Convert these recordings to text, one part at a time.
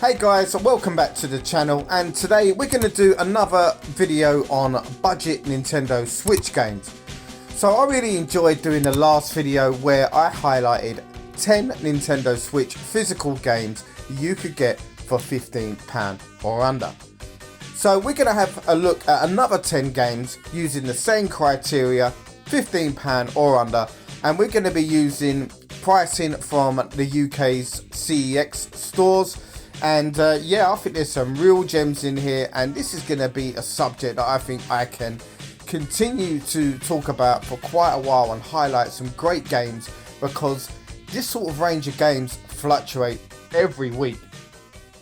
Hey guys, welcome back to the channel, and today we're going to do another video on budget Nintendo Switch games. So I really enjoyed doing the last video where I highlighted 10 Nintendo Switch physical games you could get for £15 or under. So we're going to have a look at another 10 games using the same criteria, £15 or under, and we're going to be using pricing from the UK's CEX stores. And yeah, I think there's some real gems in here, and this is going to be a subject that I think I can continue to talk about for quite a while and highlight some great games, because this sort of range of games fluctuate every week.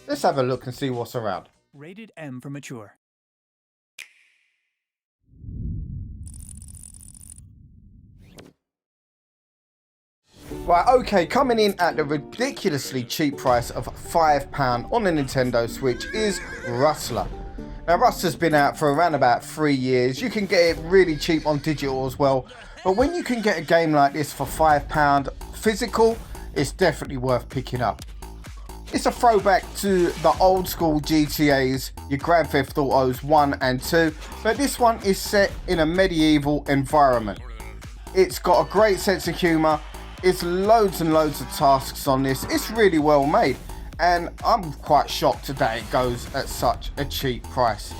Let's have a look and see what's around. Rated M for mature. Right, okay, coming in at the ridiculously cheap price of £5 on the Nintendo Switch is Rustler. Now, Rustler's been out for around about 3 years. You can get it really cheap on digital as well. But when you can get a game like this for £5 physical, it's definitely worth picking up. It's a throwback to the old school GTAs, your Grand Theft Autos 1 and 2, but this one is set in a medieval environment. It's got a great sense of humour. It's loads and loads of tasks on this. It's really well made, and I'm quite shocked that it goes at such a cheap price.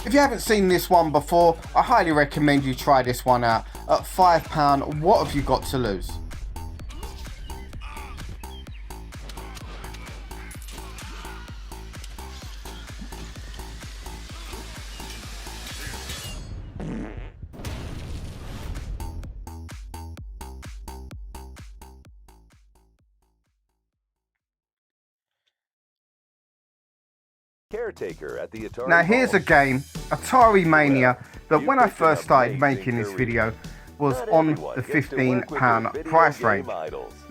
If you haven't seen this one before, I highly recommend you try this one out. At £5, what have you got to lose? Caretaker at the Atari. Now here's a game, Atari Mania, that when I first started making this video was on the £15 price range.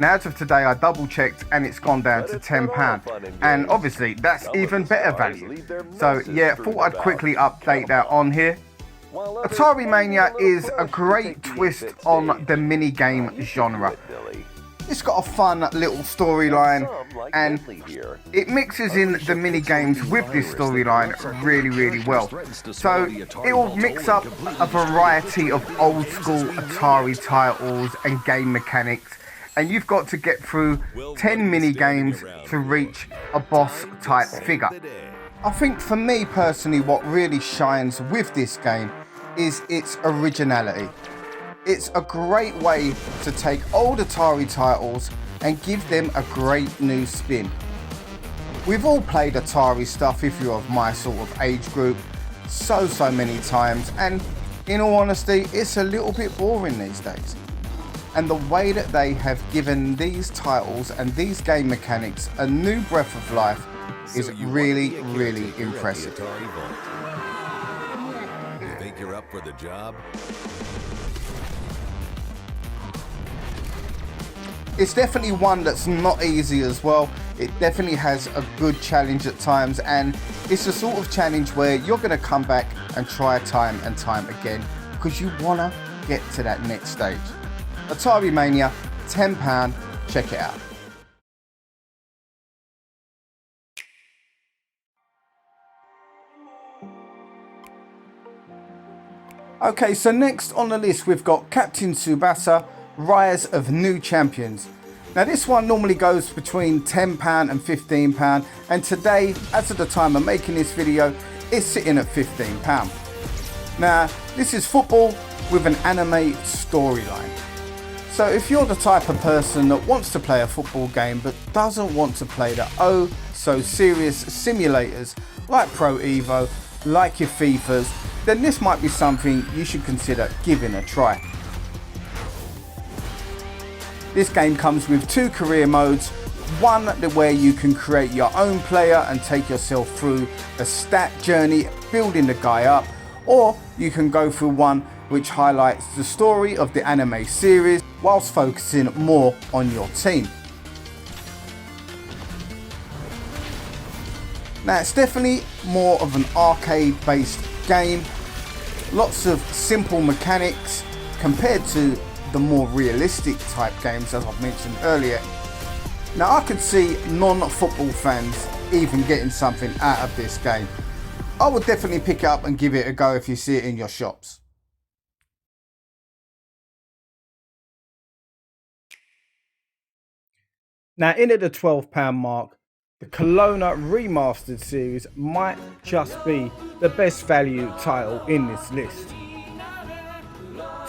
Now as of today I double checked and it's gone down to £10, and obviously that's even better value. So yeah, thought I'd quickly update that on here. Atari Mania is a great twist on the minigame genre. It's got a fun little storyline, and it mixes in the mini games with this storyline really well. So it will mix up a variety of old school Atari titles and game mechanics, and you've got to get through 10 mini games to reach a boss type figure. I think for me personally, what really shines with this game is its originality. It's a great way to take old Atari titles and give them a great new spin. We've all played Atari stuff, if you're of my sort of age group, so many times, and in all honesty, it's a little bit boring these days. And the way that they have given these titles and these game mechanics a new breath of life is really impressive. You think you're up for the job? It's definitely one that's not easy as well. It definitely has a good challenge at times, and it's the sort of challenge where you're going to come back and try time and time again because you want to get to that next stage. Atari Mania, £10, check it out. Okay, so next on the list we've got Captain Tsubasa Rise of New Champions. Now this one normally goes between £10 and £15, and today, as of the time of making this video, it's sitting at £15. Now this is football with an anime storyline. So if you're the type of person that wants to play a football game but doesn't want to play the oh so serious simulators like Pro Evo, like your FIFAs, then this might be something you should consider giving a try. This game comes with 2 career modes, one where you can create your own player and take yourself through a stat journey building the guy up, or you can go through one which highlights the story of the anime series whilst focusing more on your team. Now it's definitely more of an arcade based game, lots of simple mechanics compared to the more realistic type games, as I've mentioned earlier. Now I could see non-football fans even getting something out of this game. I would definitely pick it up and give it a go if you see it in your shops. Now in at the £12 mark, the Kelowna Remastered series might just be the best value title in this list.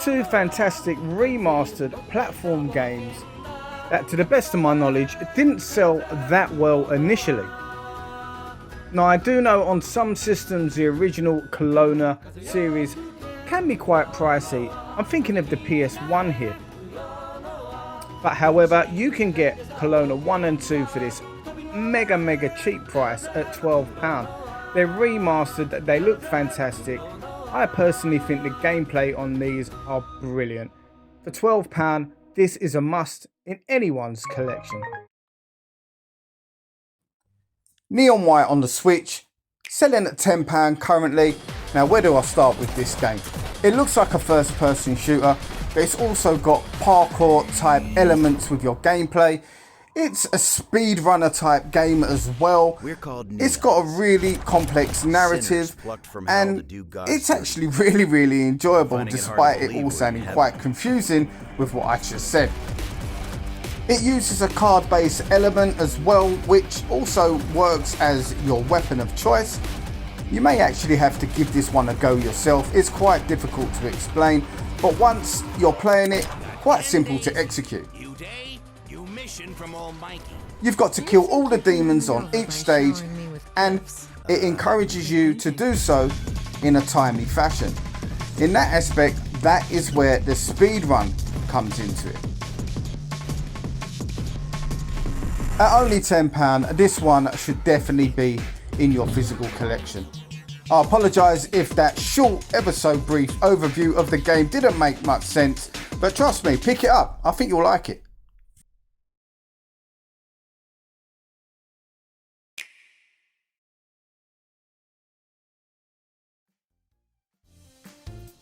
Two fantastic remastered platform games that, to the best of my knowledge, didn't sell that well initially. Now I do know on some systems the original Kelowna series can be quite pricey. I'm thinking of the PS1 here. But however, you can get Kelowna 1 and 2 for this mega cheap price at £12. They're remastered, they look fantastic. I personally think the gameplay on these are brilliant. For £12, this is a must in anyone's collection. Neon White on the Switch, selling at £10 currently. Now where do I start with this game? It looks like a first person shooter, but it's also got parkour type elements with your gameplay. It's a speedrunner type game as well. It's got a really complex narrative and it's actually really enjoyable, despite it all sounding quite confusing with what I just said. It uses a card-based element as well, which also works as your weapon of choice. You may actually have to give this one a go yourself. It's quite difficult to explain, but once you're playing it, quite simple to execute. You've got to kill all the demons on each stage, and it encourages you to do so in a timely fashion. In that aspect, that is where the speed run comes into it. At only £10, this one should definitely be in your physical collection. I apologise if that short, ever so brief overview of the game didn't make much sense, but trust me, pick it up. I think you'll like it.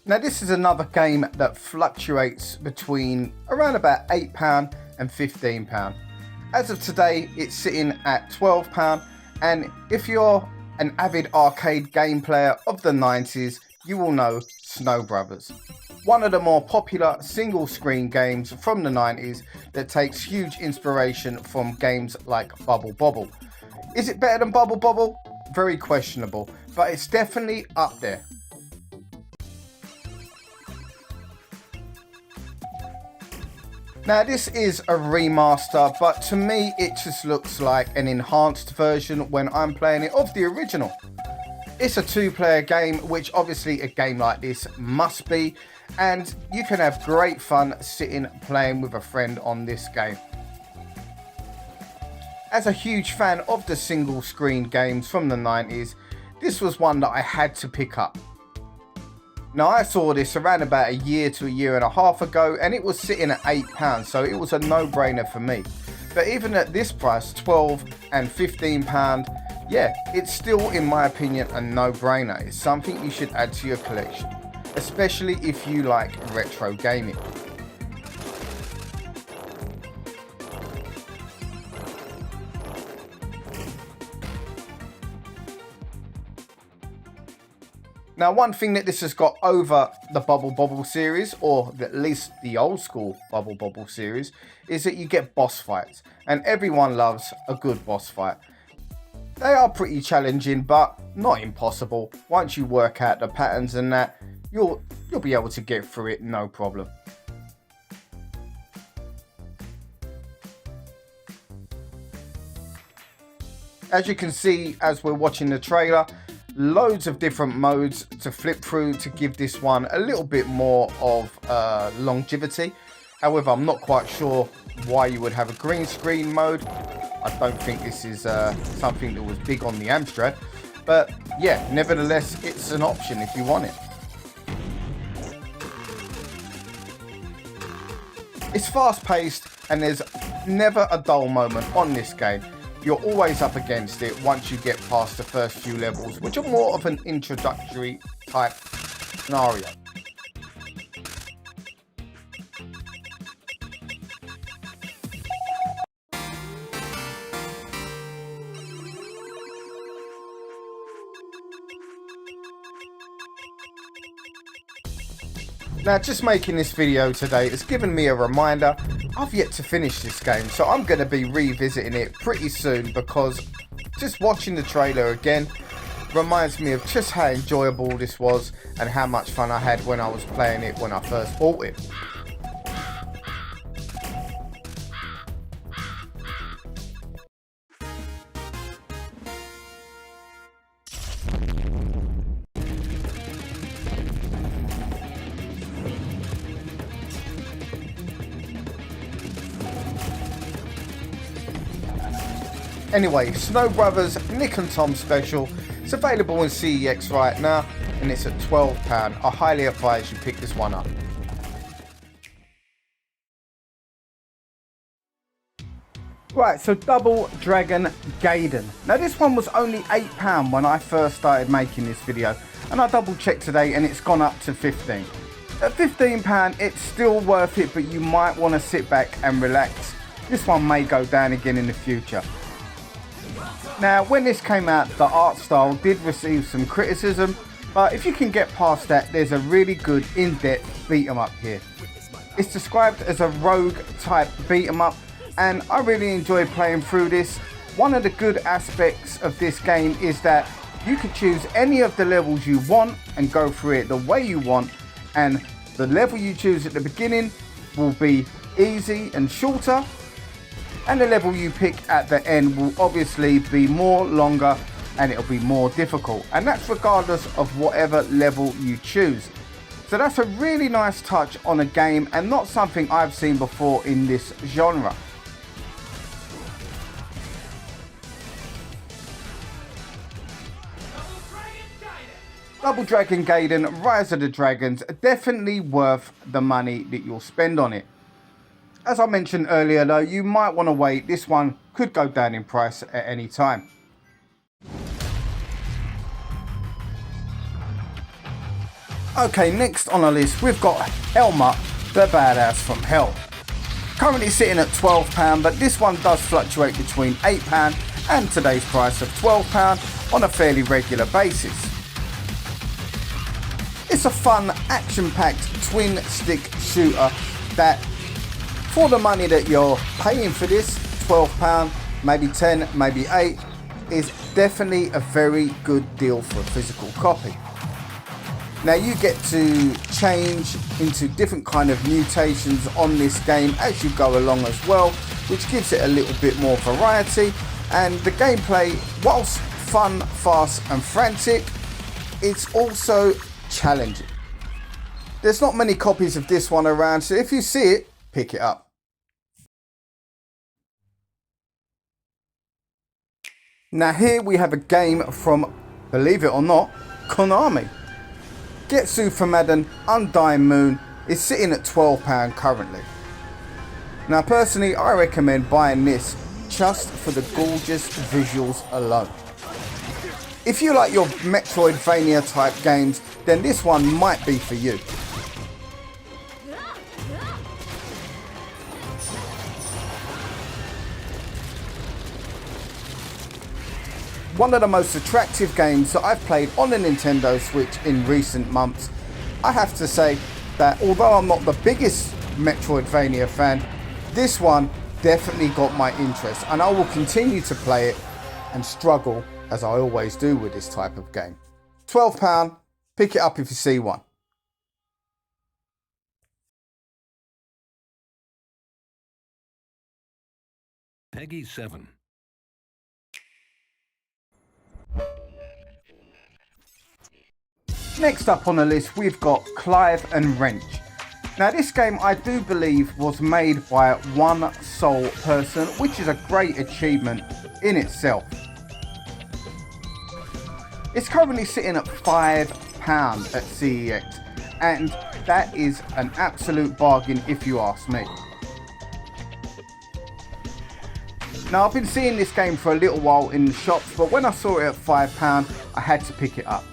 Now this is another game that fluctuates between around about £8 and £15. As of today, it's sitting at £12, and if you're an avid arcade game player of the 90s, you will know Snow Brothers. One of the more popular single screen games from the 90s that takes huge inspiration from games like Bubble Bobble. Is it better than Bubble Bobble? Very questionable, but it's definitely up there. Now this is a remaster, but to me it just looks like an enhanced version when I'm playing it of the original. It's a two-player game, which obviously a game like this must be, and you can have great fun sitting playing with a friend on this game. As a huge fan of the single screen games from the 90s, this was one that I had to pick up. Now I saw this around about a year to a year and a half ago, and it was sitting at £8, so it was a no-brainer for me. But even at this price, £12 and £15, yeah, it's still, in my opinion, a no-brainer. It's something you should add to your collection, especially if you like retro gaming. Now, one thing that this has got over the Bubble Bobble series, or at least the old school Bubble Bobble series, is that you get boss fights, and everyone loves a good boss fight. They are pretty challenging, but not impossible. Once you work out the patterns and that, you'll be able to get through it, no problem. As you can see, as we're watching the trailer, loads of different modes to flip through to give this one a little bit more of longevity. However, I'm not quite sure why you would have a green screen mode. I don't think this is something that was big on the Amstrad, but yeah, nevertheless, it's an option if you want it. It's fast paced and there's never a dull moment on this game. You're always up against it once you get past the first few levels, which are more of an introductory type scenario. Now, just making this video today has given me a reminder I've yet to finish this game, so I'm going to be revisiting it pretty soon, because just watching the trailer again reminds me of just how enjoyable this was and how much fun I had when I was playing it when I first bought it. Anyway, Snow Brothers Nick and Tom Special. It's available in CEX right now and it's at £12. I highly advise you pick this one up. Right, so Double Dragon Gaiden. Now this one was only £8 when I first started making this video, and I double checked today and it's gone up to 15. At £15 it's still worth it, but you might want to sit back and relax. This one may go down again in the future. Now, when this came out, the art style did receive some criticism, but if you can get past that, there's a really good in-depth beat 'em up here. It's described as a rogue type beat 'em up, and I really enjoyed playing through this. One of the good aspects of this game is that you can choose any of the levels you want and go through it the way you want, and the level you choose at the beginning will be easy and shorter, and the level you pick at the end will obviously be more longer and it'll be more difficult, and that's regardless of whatever level you choose. So that's a really nice touch on a game and not something I've seen before in this genre. Double Dragon Gaiden Rise of the Dragons, definitely worth the money that you'll spend on it. As I mentioned earlier though, you might want to wait. This one could go down in price at any time. Okay, next on our list we've got Helma, the Badass from Hell. Currently sitting at £12, but this one does fluctuate between £8 and today's price of £12 on a fairly regular basis. It's a fun, action-packed twin-stick shooter that, for the money that you're paying for this, £12, maybe 10, maybe 8, is definitely a very good deal for a physical copy. Now you get to change into different kind of mutations on this game as you go along as well, which gives it a little bit more variety, and the gameplay, whilst fun, fast and frantic, it's also challenging. There's not many copies of this one around, so if you see it, pick it up. Now here we have a game from, believe it or not, Konami. Getsu Fumaden Undying Moon is sitting at £12 currently. Now personally, I recommend buying this just for the gorgeous visuals alone. If you like your Metroidvania type games, then this one might be for you. One of the most attractive games that I've played on the Nintendo Switch in recent months. I have to say that although I'm not the biggest Metroidvania fan, this one definitely got my interest, and I will continue to play it and struggle as I always do with this type of game. £12, pick it up if you see one. Peggy 7. Next up on the list we've got Clive and Wrench. Now this game I do believe was made by one sole person, which is a great achievement in itself. It's currently sitting at £5 at CEX, and that is an absolute bargain if you ask me. Now I've been seeing this game for a little while in the shops, but when I saw it at £5 I had to pick it up.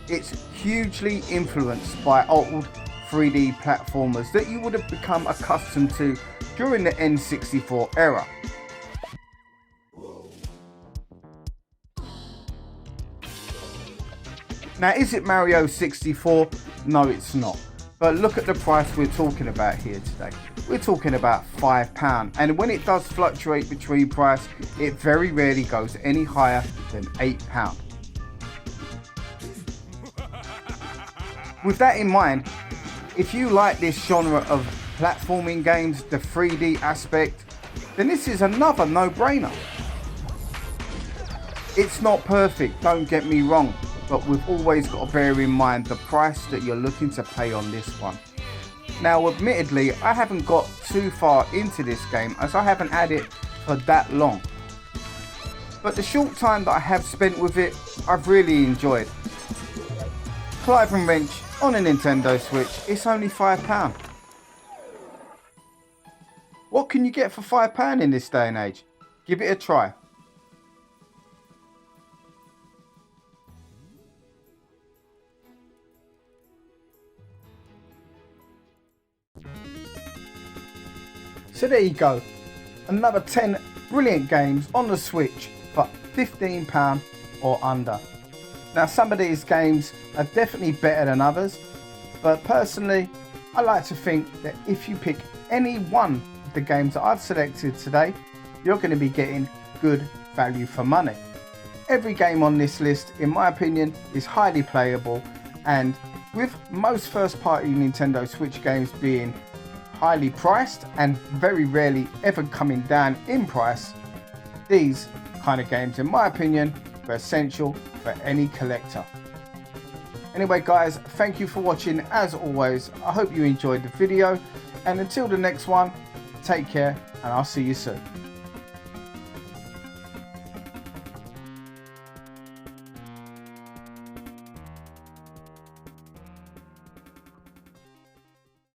It's hugely influenced by old 3D platformers that you would have become accustomed to during the N64 era. Now, is it Mario 64? No, it's not. But look at the price we're talking about here today. We're talking about £5. And when it does fluctuate between price, it very rarely goes any higher than £8. With that in mind, if you like this genre of platforming games, the 3D aspect, then this is another no-brainer. It's not perfect, don't get me wrong, but we've always got to bear in mind the price that you're looking to pay on this one. Now, admittedly, I haven't got too far into this game as I haven't had it for that long. But the short time that I have spent with it, I've really enjoyed. Clive and Wrench on a Nintendo Switch, it's only £5. What can you get for £5 in this day and age? Give it a try. So there you go, another 10 brilliant games on the Switch for £15 or under. Now, some of these games are definitely better than others, but personally I like to think that if you pick any one of the games that I've selected today, you're going to be getting good value for money. Every game on this list, in my opinion, is highly playable, and with most first party Nintendo Switch games being highly priced and very rarely ever coming down in price, these kind of games, in my opinion, are essential for any collector. Anyway guys, thank you for watching as always. I hope you enjoyed the video, and until the next one, take care and I'll see you soon.